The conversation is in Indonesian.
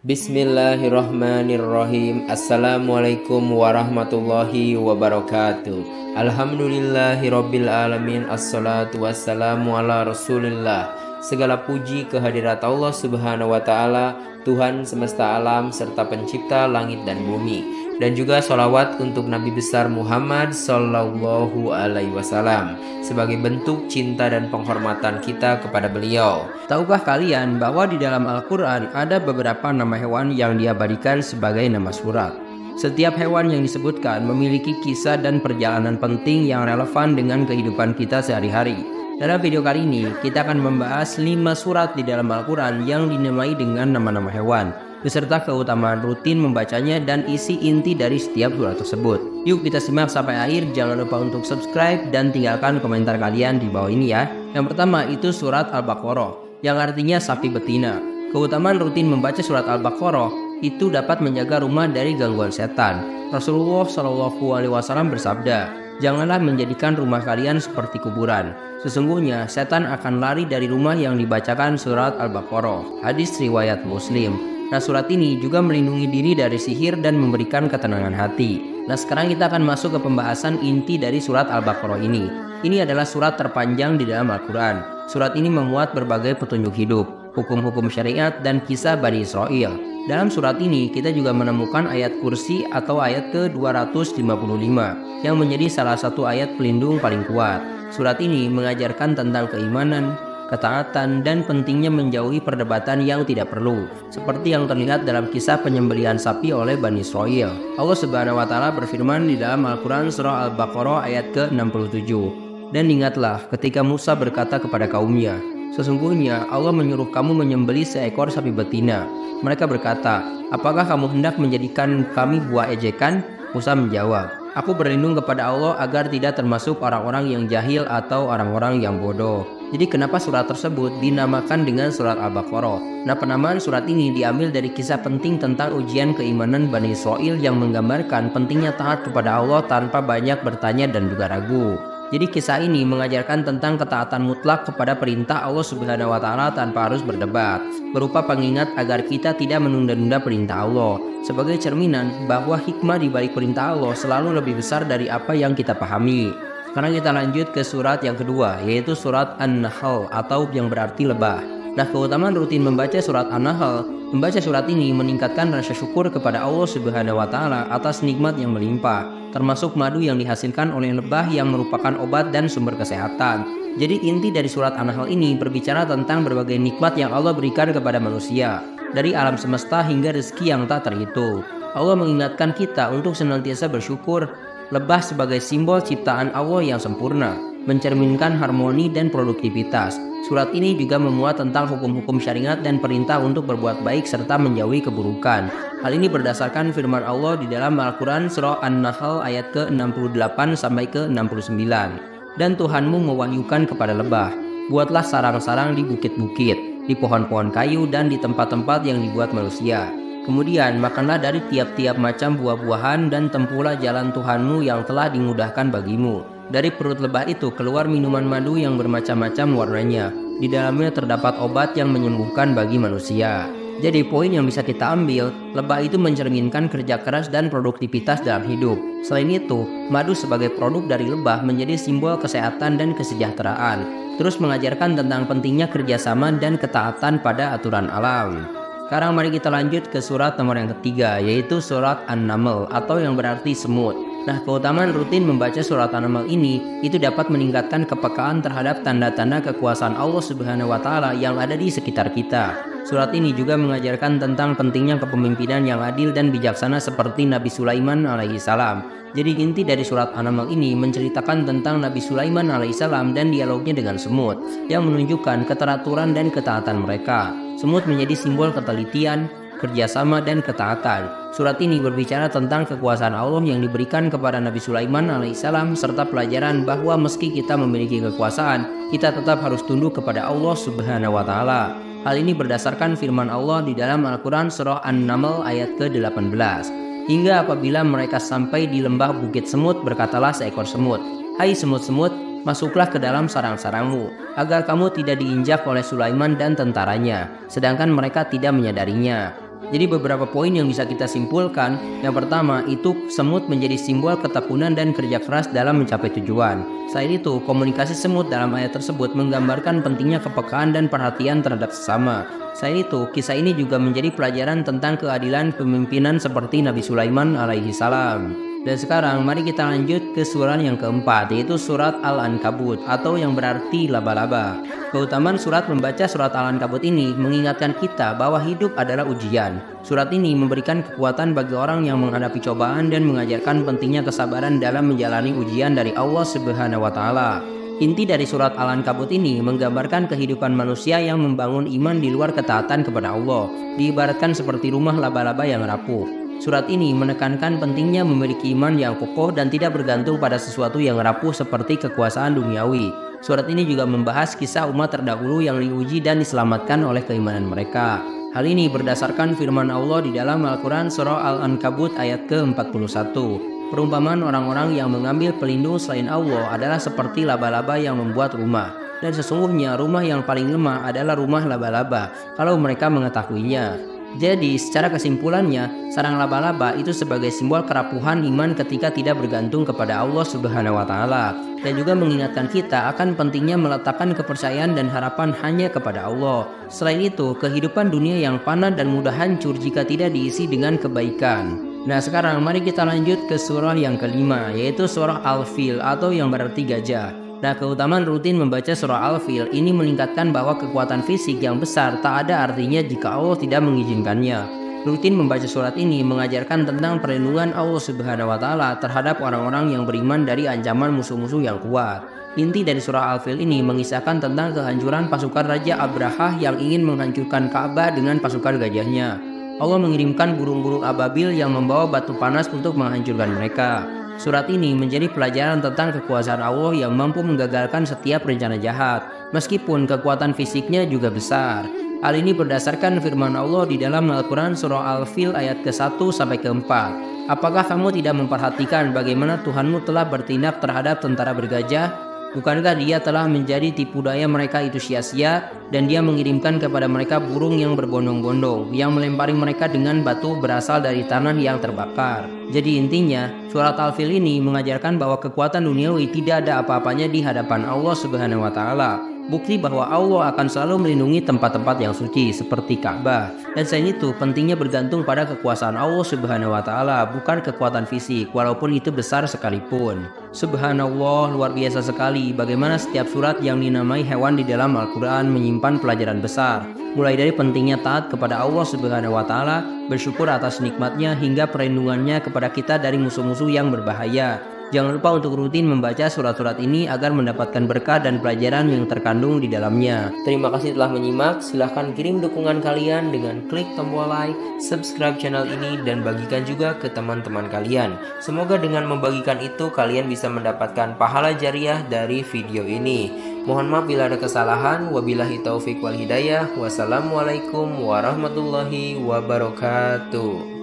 Bismillahirrahmanirrahim. Assalamualaikum warahmatullahi wabarakatuh. Alhamdulillahirabbil alamin. Assalatu wassalamu ala Rasulillah. Segala puji kehadirat Allah Subhanahu wa taala, Tuhan semesta alam serta pencipta langit dan bumi, dan juga sholawat untuk Nabi besar Muhammad Sallallahu Alaihi Wasallam sebagai bentuk cinta dan penghormatan kita kepada beliau. Tahukah kalian bahwa di dalam Al-Quran ada beberapa nama hewan yang diabadikan sebagai nama surat? Setiap hewan yang disebutkan memiliki kisah dan perjalanan penting yang relevan dengan kehidupan kita sehari-hari. Dalam video kali ini, kita akan membahas 5 surat di dalam Al-Quran yang dinamai dengan nama-nama hewan, beserta keutamaan rutin membacanya dan isi inti dari setiap surat tersebut. Yuk kita simak sampai akhir, jangan lupa untuk subscribe dan tinggalkan komentar kalian di bawah ini ya. Yang pertama itu surat Al-Baqarah, yang artinya sapi betina. Keutamaan rutin membaca surat Al-Baqarah itu dapat menjaga rumah dari gangguan setan. Rasulullah SAW bersabda, "Janganlah menjadikan rumah kalian seperti kuburan. Sesungguhnya setan akan lari dari rumah yang dibacakan surat Al-Baqarah." Hadis riwayat Muslim. Nah, surat ini juga melindungi diri dari sihir dan memberikan ketenangan hati. Nah, sekarang kita akan masuk ke pembahasan inti dari surat Al-Baqarah ini. Ini adalah surat terpanjang di dalam Al-Quran. Surat ini memuat berbagai petunjuk hidup, hukum-hukum syariat, dan kisah Bani Israel. Dalam surat ini kita juga menemukan ayat kursi atau ayat ke-255 yang menjadi salah satu ayat pelindung paling kuat. Surat ini mengajarkan tentang keimanan, ketaatan, dan pentingnya menjauhi perdebatan yang tidak perlu, seperti yang terlihat dalam kisah penyembelihan sapi oleh Bani Israel. Allah Subhanahu wa taala berfirman di dalam Al-Quran surah Al-Baqarah ayat ke-67, "Dan ingatlah ketika Musa berkata kepada kaumnya, sesungguhnya Allah menyuruh kamu menyembelih seekor sapi betina. Mereka berkata, apakah kamu hendak menjadikan kami buah ejekan?" Musa menjawab, "Aku berlindung kepada Allah agar tidak termasuk orang-orang yang jahil atau orang-orang yang bodoh." Jadi kenapa surat tersebut dinamakan dengan surat Al-Baqarah? Nah, penamaan surat ini diambil dari kisah penting tentang ujian keimanan Bani Israel yang menggambarkan pentingnya taat kepada Allah tanpa banyak bertanya dan juga ragu. Jadi kisah ini mengajarkan tentang ketaatan mutlak kepada perintah Allah Subhanahu wa taala tanpa harus berdebat, berupa pengingat agar kita tidak menunda-nunda perintah Allah, sebagai cerminan bahwa hikmah di balik perintah Allah selalu lebih besar dari apa yang kita pahami. Sekarang kita lanjut ke surat yang kedua, yaitu surat An-Nahl atau yang berarti lebah. Nah, keutamaan rutin membaca surat An-Nahl, membaca surat ini meningkatkan rasa syukur kepada Allah Subhanahu wa taala atas nikmat yang melimpah, termasuk madu yang dihasilkan oleh lebah yang merupakan obat dan sumber kesehatan. Jadi inti dari surat An-Nahl ini berbicara tentang berbagai nikmat yang Allah berikan kepada manusia, dari alam semesta hingga rezeki yang tak terhitung. Allah mengingatkan kita untuk senantiasa bersyukur. Lebah sebagai simbol ciptaan Allah yang sempurna, mencerminkan harmoni dan produktivitas. Surat ini juga memuat tentang hukum-hukum syariat dan perintah untuk berbuat baik serta menjauhi keburukan. Hal ini berdasarkan firman Allah di dalam Al-Quran surah An-Nahl ayat ke-68 sampai ke-69. "Dan Tuhanmu mewahyukan kepada lebah, buatlah sarang-sarang di bukit-bukit, di pohon-pohon kayu, dan di tempat-tempat yang dibuat manusia. Kemudian makanlah dari tiap-tiap macam buah-buahan dan tempuhlah jalan Tuhanmu yang telah dimudahkan bagimu. Dari perut lebah itu keluar minuman madu yang bermacam-macam warnanya. Di dalamnya terdapat obat yang menyembuhkan bagi manusia." Jadi poin yang bisa kita ambil, lebah itu mencerminkan kerja keras dan produktivitas dalam hidup. Selain itu, madu sebagai produk dari lebah menjadi simbol kesehatan dan kesejahteraan. Terus mengajarkan tentang pentingnya kerjasama dan ketaatan pada aturan alam. Sekarang mari kita lanjut ke surat nomor yang ketiga, yaitu surat An-Naml atau yang berarti semut. Nah, keutamaan rutin membaca surat An-Naml ini itu dapat meningkatkan kepekaan terhadap tanda-tanda kekuasaan Allah Subhanahu wa taala yang ada di sekitar kita. Surat ini juga mengajarkan tentang pentingnya kepemimpinan yang adil dan bijaksana seperti Nabi Sulaiman alaihissalam. Jadi inti dari surat An-Naml ini menceritakan tentang Nabi Sulaiman alaihissalam dan dialognya dengan semut yang menunjukkan keteraturan dan ketaatan mereka. Semut menjadi simbol ketelitian, kerjasama, dan ketaatan. Surat ini berbicara tentang kekuasaan Allah yang diberikan kepada Nabi Sulaiman alaihissalam serta pelajaran bahwa meski kita memiliki kekuasaan, kita tetap harus tunduk kepada Allah Subhanahu wa taala. Hal ini berdasarkan firman Allah di dalam Al-Quran surah An-Naml ayat ke-18. "Hingga apabila mereka sampai di lembah bukit semut, berkatalah seekor semut, 'Hai semut-semut, masuklah ke dalam sarang-sarangmu, agar kamu tidak diinjak oleh Sulaiman dan tentaranya, sedangkan mereka tidak menyadarinya. Jadi beberapa poin yang bisa kita simpulkan. Yang pertama, itu semut menjadi simbol ketekunan dan kerja keras dalam mencapai tujuan. Selain itu, komunikasi semut dalam ayat tersebut menggambarkan pentingnya kepekaan dan perhatian terhadap sesama. Selain itu, kisah ini juga menjadi pelajaran tentang keadilan pemimpinan seperti Nabi Sulaiman alaihi salam. Dan sekarang mari kita lanjut ke surat yang keempat, yaitu surat Al-Ankabut atau yang berarti laba-laba. Keutamaan surat membaca surat Al-Ankabut ini mengingatkan kita bahwa hidup adalah ujian. Surat ini memberikan kekuatan bagi orang yang menghadapi cobaan dan mengajarkan pentingnya kesabaran dalam menjalani ujian dari Allah Subhanahu wa taala. Inti dari surat Al-Ankabut ini menggambarkan kehidupan manusia yang membangun iman di luar ketaatan kepada Allah, diibaratkan seperti rumah laba-laba yang rapuh. Surat ini menekankan pentingnya memiliki iman yang kokoh dan tidak bergantung pada sesuatu yang rapuh seperti kekuasaan duniawi. Surat ini juga membahas kisah umat terdahulu yang diuji dan diselamatkan oleh keimanan mereka. Hal ini berdasarkan firman Allah di dalam Al-Quran surah Al-Ankabut ayat ke-41. Perumpamaan orang-orang yang mengambil pelindung selain Allah adalah seperti laba-laba yang membuat rumah. Dan sesungguhnya rumah yang paling lemah adalah rumah laba-laba kalau mereka mengetahuinya. Jadi secara kesimpulannya, sarang laba-laba itu sebagai simbol kerapuhan iman ketika tidak bergantung kepada Allah Subhanahu wa taala, dan juga mengingatkan kita akan pentingnya meletakkan kepercayaan dan harapan hanya kepada Allah. Selain itu, kehidupan dunia yang fana dan mudah hancur jika tidak diisi dengan kebaikan. Nah, sekarang mari kita lanjut ke surah yang kelima, yaitu surah Al-Fil atau yang berarti gajah. Nah, keutamaan rutin membaca surah Al-Fil ini meningkatkan bahwa kekuatan fisik yang besar tak ada artinya jika Allah tidak mengizinkannya. Rutin membaca surat ini mengajarkan tentang perlindungan Allah Subhanahu wa taala terhadap orang-orang yang beriman dari ancaman musuh-musuh yang kuat. Inti dari surah Al-Fil ini mengisahkan tentang kehancuran pasukan Raja Abrahah yang ingin menghancurkan Ka'bah dengan pasukan gajahnya. Allah mengirimkan burung-burung ababil yang membawa batu panas untuk menghancurkan mereka. Surat ini menjadi pelajaran tentang kekuasaan Allah yang mampu menggagalkan setiap rencana jahat, meskipun kekuatan fisiknya juga besar. Hal ini berdasarkan firman Allah di dalam Al-Quran surah Al-Fil ayat ke-1 sampai ke-4. Apakah kamu tidak memperhatikan bagaimana Tuhanmu telah bertindak terhadap tentara bergajah? Bukankah dia telah menjadi tipu daya mereka itu sia-sia, dan dia mengirimkan kepada mereka burung yang berbondong-bondong yang melempari mereka dengan batu berasal dari tanah yang terbakar. Jadi intinya, surat Al-Fil ini mengajarkan bahwa kekuatan duniawi tidak ada apa-apanya di hadapan Allah Subhanahu wa taala. Bukti bahwa Allah akan selalu melindungi tempat-tempat yang suci seperti Ka'bah. Dan selain itu, pentingnya bergantung pada kekuasaan Allah Subhanahu wa taala, bukan kekuatan fisik walaupun itu besar sekalipun. Subhanallah, luar biasa sekali bagaimana setiap surat yang dinamai hewan di dalam Al-Quran menyimpan pelajaran besar. Mulai dari pentingnya taat kepada Allah Subhanahu wa taala, bersyukur atas nikmatnya, hingga perlindungannya kepada kita dari musuh-musuh yang berbahaya. Jangan lupa untuk rutin membaca surat-surat ini agar mendapatkan berkah dan pelajaran yang terkandung di dalamnya. Terima kasih telah menyimak. Silahkan kirim dukungan kalian dengan klik tombol like, subscribe channel ini, dan bagikan juga ke teman-teman kalian. Semoga dengan membagikan itu kalian bisa mendapatkan pahala jariah dari video ini. Mohon maaf bila ada kesalahan. Wabillahi taufik wal hidayah. Wassalamualaikum warahmatullahi wabarakatuh.